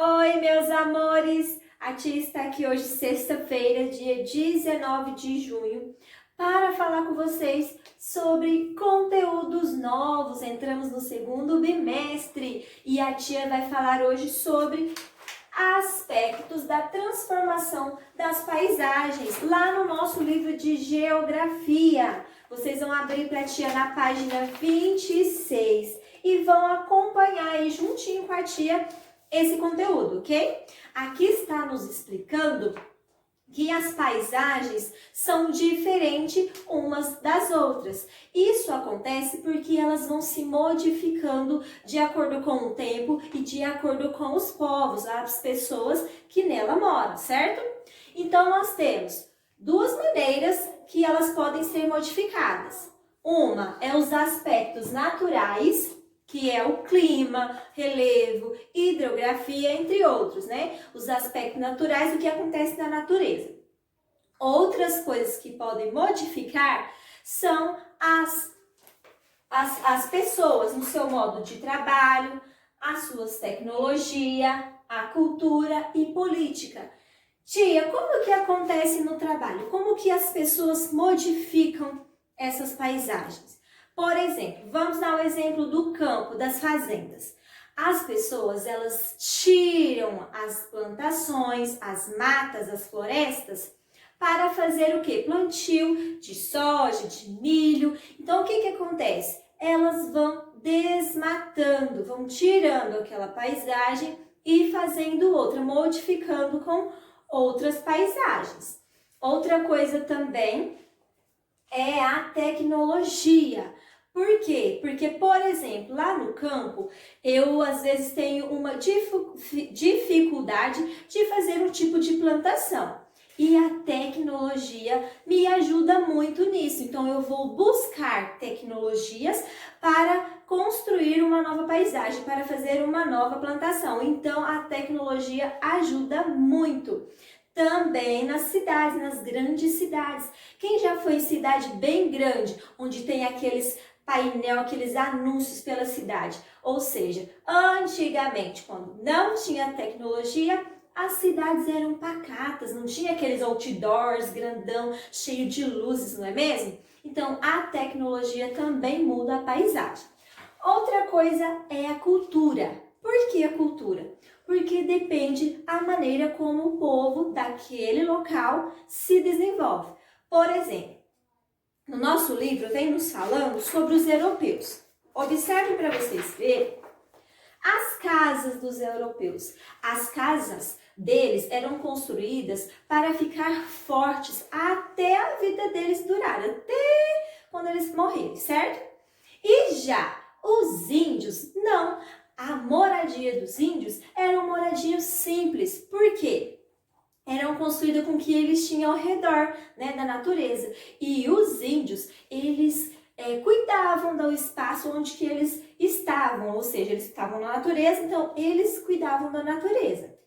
Oi, meus amores! A tia está aqui hoje, sexta-feira, dia 19 de junho, para falar com vocês sobre conteúdos novos. Entramos no segundo bimestre e a tia vai falar hoje sobre aspectos da transformação das paisagens, lá no nosso livro de geografia. Vocês vão abrir para a tia na página 26 e vão acompanhar aí juntinho com a tia esse conteúdo, ok? Aqui está nos explicando que as paisagens são diferentes umas das outras. Isso acontece porque elas vão se modificando de acordo com o tempo e de acordo com os povos, as pessoas que nela moram, certo? Então nós temos duas maneiras que elas podem ser modificadas. Uma é os aspectos naturais, que é o clima, relevo, hidrografia, entre outros, né? Os aspectos naturais do que acontece na natureza. Outras coisas que podem modificar são as pessoas no seu modo de trabalho, as suas tecnologias, a cultura e política. Tia, como que acontece no trabalho? Como que as pessoas modificam essas paisagens? Por exemplo, vamos dar um exemplo do campo, das fazendas. As pessoas, elas tiram as plantações, as matas, as florestas, para fazer o quê? Plantio de soja, de milho. Então, o que acontece? Elas vão desmatando, vão tirando aquela paisagem e fazendo outra, modificando com outras paisagens. Outra coisa também é a tecnologia. Por quê? Porque, por exemplo, lá no campo, eu às vezes tenho uma dificuldade de fazer um tipo de plantação. E a tecnologia me ajuda muito nisso. Então, eu vou buscar tecnologias para construir uma nova paisagem, para fazer uma nova plantação. Então, a tecnologia ajuda muito. Também nas cidades, nas grandes cidades. Quem já foi em cidade bem grande, onde tem aqueles painel, aqueles anúncios pela cidade? Ou seja, antigamente, quando não tinha tecnologia, as cidades eram pacatas, não tinha aqueles outdoors grandão, cheio de luzes, não é mesmo? Então, a tecnologia também muda a paisagem. Outra coisa é a cultura. Por que a cultura? Porque depende a maneira como o povo daquele local se desenvolve. Por exemplo, no nosso livro vem nos falando sobre os europeus. Observe para vocês verem as casas dos europeus. As casas deles eram construídas para ficar fortes até a vida deles durar, até quando eles morrerem, certo? E já os índios, não. A moradia dos índios eram moradias simples. Por quê? Eram construídas com o que eles tinham ao redor, né, da natureza. E os índios, eles cuidavam do espaço onde que eles estavam, ou seja, eles estavam na natureza, então eles cuidavam da natureza.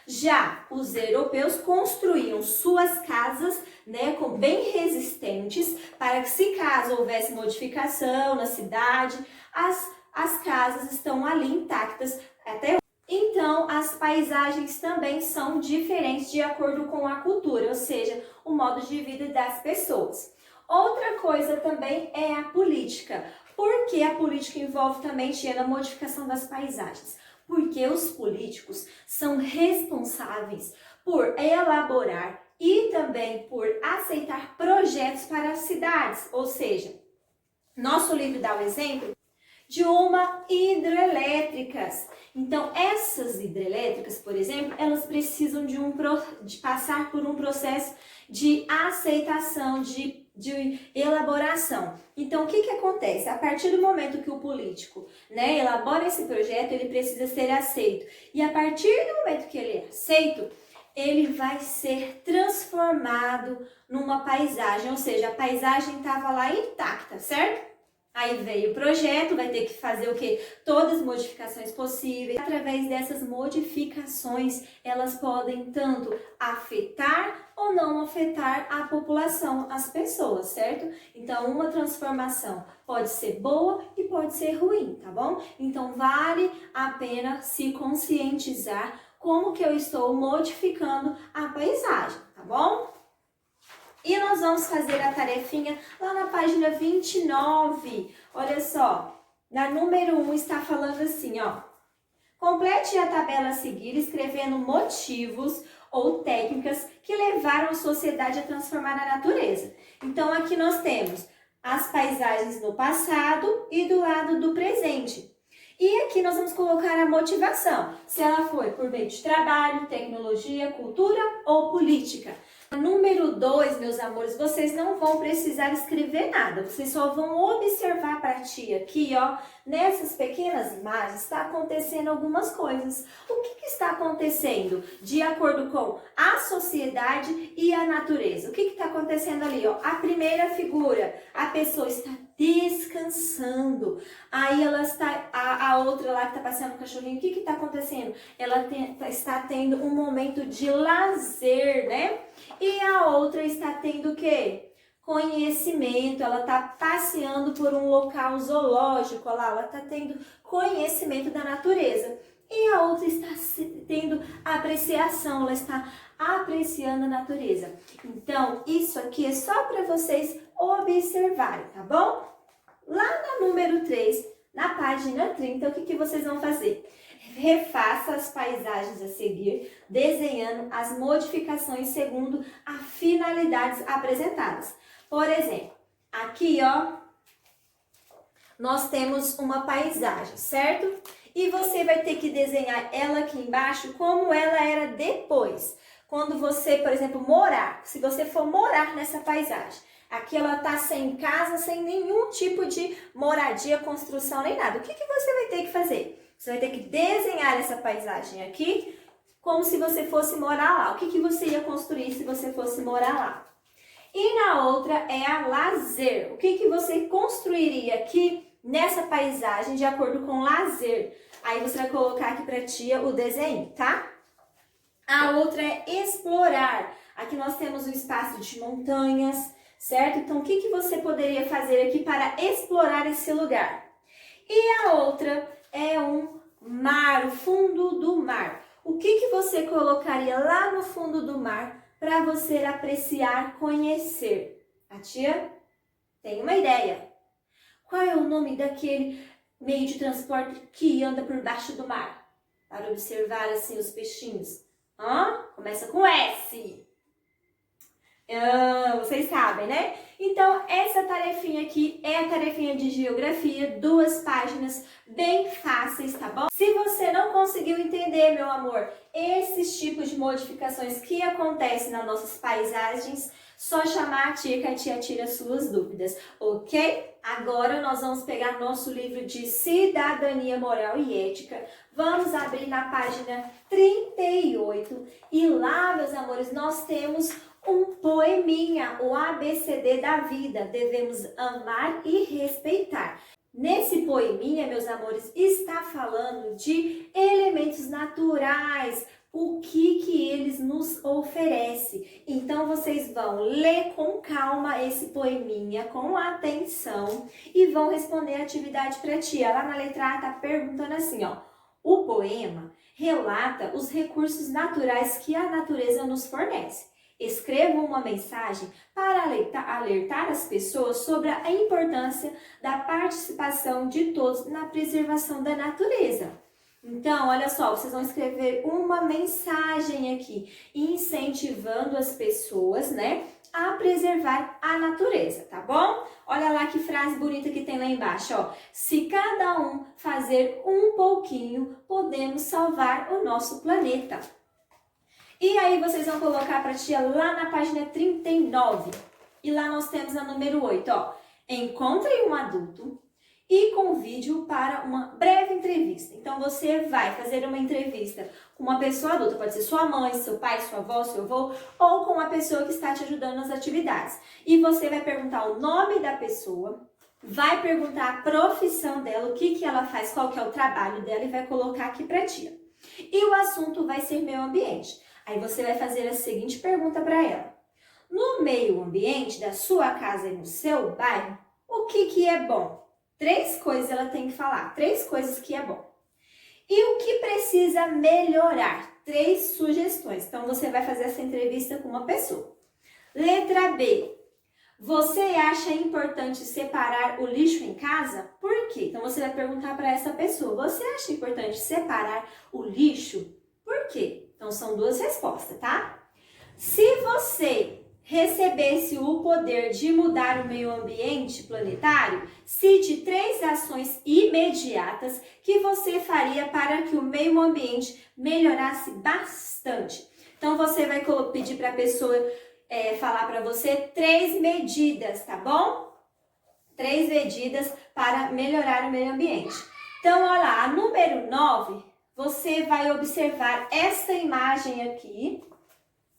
Já os europeus construíam suas casas, né, bem resistentes, para que se caso houvesse modificação na cidade, as casas estão ali intactas até hoje. Então, as paisagens também são diferentes de acordo com a cultura, ou seja, o modo de vida das pessoas. Outra coisa também é a política. Por que a política envolve também a modificação das paisagens? Porque os políticos são responsáveis por elaborar e também por aceitar projetos para as cidades, ou seja, nosso livro dá o exemplo de uma hidrelétricas. Então, essas hidrelétricas, por exemplo, elas precisam de passar por um processo de aceitação, de elaboração. Então, o que acontece? A partir do momento que o político, né, elabora esse projeto, ele precisa ser aceito. E a partir do momento que ele é aceito, ele vai ser transformado numa paisagem, ou seja, a paisagem estava lá intacta, certo? Aí veio o projeto, vai ter que fazer o quê? Todas as modificações possíveis. Através dessas modificações, elas podem tanto afetar ou não afetar a população, as pessoas, certo? Então, uma transformação pode ser boa e pode ser ruim, tá bom? Então, vale a pena se conscientizar como que eu estou modificando a paisagem, tá bom? E nós vamos fazer a tarefinha lá na página 29. Olha só, na número 1 está falando assim, ó. Complete a tabela a seguir escrevendo motivos ou técnicas que levaram a sociedade a transformar a natureza. Então, aqui nós temos as paisagens no passado e do lado do presente. E aqui nós vamos colocar a motivação, se ela foi por meio de trabalho, tecnologia, cultura ou política. Número 2, meus amores, vocês não vão precisar escrever nada, vocês só vão observar para a tia aqui, ó, nessas pequenas imagens está acontecendo algumas coisas. O que está acontecendo de acordo com a sociedade e a natureza? O que está acontecendo ali, ó? A primeira figura, a pessoa está descansando. Aí ela está, a outra lá que está passeando o cachorrinho, o que está acontecendo? Ela está tendo um momento de lazer, né? E a outra está tendo o quê? Conhecimento, ela está passeando por um local zoológico, olha lá, ela está tendo conhecimento da natureza. E a outra está tendo apreciação, ela está apreciando a natureza. Então, isso aqui é só para vocês observarem, tá bom? Lá no número 3, na página 30, o que vocês vão fazer? Refaça as paisagens a seguir, desenhando as modificações segundo as finalidades apresentadas. Por exemplo, aqui, ó, nós temos uma paisagem, certo? E você vai ter que desenhar ela aqui embaixo como ela era depois. Quando você, por exemplo, morar, se você for morar nessa paisagem, aqui ela tá sem casa, sem nenhum tipo de moradia, construção, nem nada. O que você vai ter que fazer? Você vai ter que desenhar essa paisagem aqui como se você fosse morar lá. O que você ia construir se você fosse morar lá? E na outra é a lazer. O que você construiria aqui nessa paisagem de acordo com lazer? Aí você vai colocar aqui para tia o desenho, tá? A outra é explorar. Aqui nós temos um espaço de montanhas, certo? Então, o que você poderia fazer aqui para explorar esse lugar? E a outra é um mar, o fundo do mar. O que você colocaria lá no fundo do mar para você apreciar, conhecer? A tia tem uma ideia. Qual é o nome daquele meio de transporte que anda por baixo do mar? Para observar assim os peixinhos. Começa com S. Vocês sabem, né? Então, essa tarefinha aqui é a tarefinha de geografia, 2 páginas bem fáceis, tá bom? Se você não conseguiu entender, meu amor, esses tipos de modificações que acontecem nas nossas paisagens, só chamar a tia que a tia tira suas dúvidas, ok? Agora nós vamos pegar nosso livro de Cidadania Moral e Ética, vamos abrir na página 38 e lá, meus amores, nós temos um poeminha, o ABCD da vida, devemos amar e respeitar. Nesse poeminha, meus amores, está falando de elementos naturais, o que eles nos oferecem. Então, vocês vão ler com calma esse poeminha, com atenção, e vão responder a atividade para tia. Lá na letra A está perguntando assim, ó, o poema relata os recursos naturais que a natureza nos fornece. Escreva uma mensagem para alertar as pessoas sobre a importância da participação de todos na preservação da natureza. Então, olha só, vocês vão escrever uma mensagem aqui, incentivando as pessoas, né, a preservar a natureza, tá bom? Olha lá que frase bonita que tem lá embaixo, ó. Se cada um fazer um pouquinho, podemos salvar o nosso planeta. E aí vocês vão colocar para a tia lá na página 39. E lá nós temos a número 8, ó. Encontre um adulto e convide-o para uma breve entrevista. Então, você vai fazer uma entrevista com uma pessoa adulta. Pode ser sua mãe, seu pai, sua avó, seu avô, ou com uma pessoa que está te ajudando nas atividades. E você vai perguntar o nome da pessoa, vai perguntar a profissão dela, o que ela faz, qual que é o trabalho dela e vai colocar aqui para a tia. E o assunto vai ser meio ambiente. Aí você vai fazer a seguinte pergunta para ela. No meio ambiente da sua casa e no seu bairro, o que é bom? 3 coisas ela tem que falar, 3 coisas que é bom. E o que precisa melhorar? 3 sugestões. Então, você vai fazer essa entrevista com uma pessoa. Letra B. Você acha importante separar o lixo em casa? Por quê? Então, você vai perguntar para essa pessoa. Você acha importante separar o lixo? Por quê? Então, são 2 respostas, tá? Se você recebesse o poder de mudar o meio ambiente planetário, cite 3 ações imediatas que você faria para que o meio ambiente melhorasse bastante. Então, você vai pedir para a pessoa falar para você 3 medidas, tá bom? 3 medidas para melhorar o meio ambiente. Então, olha lá, a número 9, você vai observar essa imagem aqui,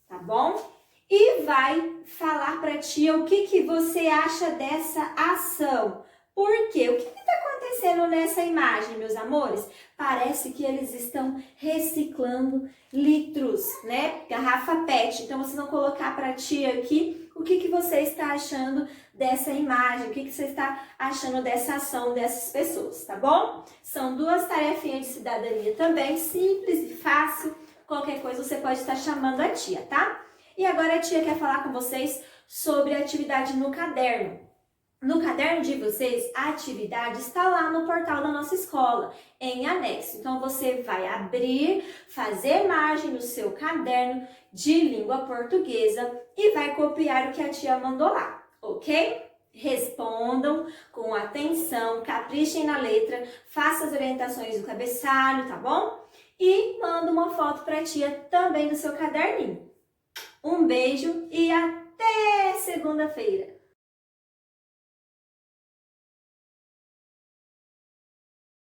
tá bom? E vai falar para a tia o que você acha dessa ação. Por quê? O que está acontecendo nessa imagem, meus amores? Parece que eles estão reciclando litros, né? Garrafa PET. Então, vocês vão colocar para a tia aqui o que você está achando dessa imagem, o que você está achando dessa ação dessas pessoas, tá bom? São 2 tarefinhas de cidadania também, simples e fácil. Qualquer coisa você pode estar chamando a tia, tá? E agora a tia quer falar com vocês sobre a atividade no caderno. No caderno de vocês, a atividade está lá no portal da nossa escola, em anexo. Então, você vai abrir, fazer margem no seu caderno de língua portuguesa e vai copiar o que a tia mandou lá, ok? Respondam com atenção, caprichem na letra, façam as orientações do cabeçalho, tá bom? E manda uma foto para a tia também do seu caderninho. Um beijo e até segunda-feira!